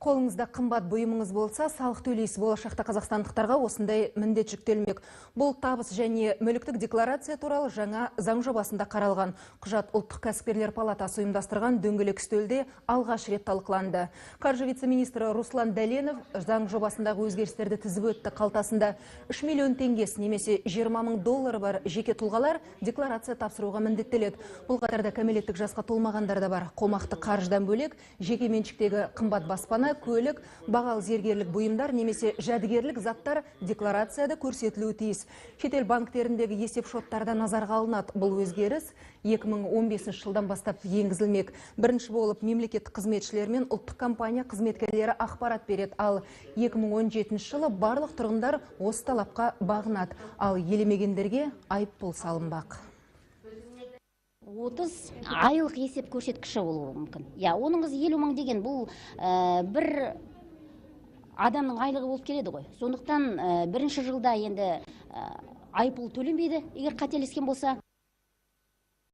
Қолыңызда қымбат бұйымыңыз болса, салық төлейсіз. Болашақта қазақстандықтарға осындай міндет жүктелмек. Бұл табыс және мүліктік декларация туралы жаңа заң жобасында қаралған. Құжат ұлттық кәсіпкерлер палатасы ұйымдастырған дөңгелек үстелде алғаш рет талқыланды. Қаржы вице-министрі Руслан Дәленов заң жобасындағы өзгерістерді тізіп өтті. Қалтасында 3 миллион теңгесі немесе 20 мың доллары бар жеке тұлғалар декларация тапсыруға міндеттеледі. Бұл қатарда кәмелеттік жасқа толмағандар да бар. Қомақты қаржыдан бөлек жеке меншіктегі қымбат баспана, көлік, бағалы зергерлік бұйымдар немесе жәдігерлік заттар декларацияда көрсетілуі тиіс. Шетел банктеріндегі есеп шоттарда назарға алынады. Бұл өзгеріс 2015 жылдан бастап енгізілмек. Бірінші болып мемлекеттік қызметшілер мен ұлттық компания қызметкерлері ақпарат береді. Ал 2017 жылы барлық тұрғындар осы талапқа бағынады. Ал елемегендерге айыппұл салынбақ. 30 айлық есеп көрсеткіші болуы мүмкін. Оның 50 мың деген бұл бір адамның айлығы болып келеді ғой. Сондықтан бірінші жылда енді айыппұл төленбейді, егер қателескен болса.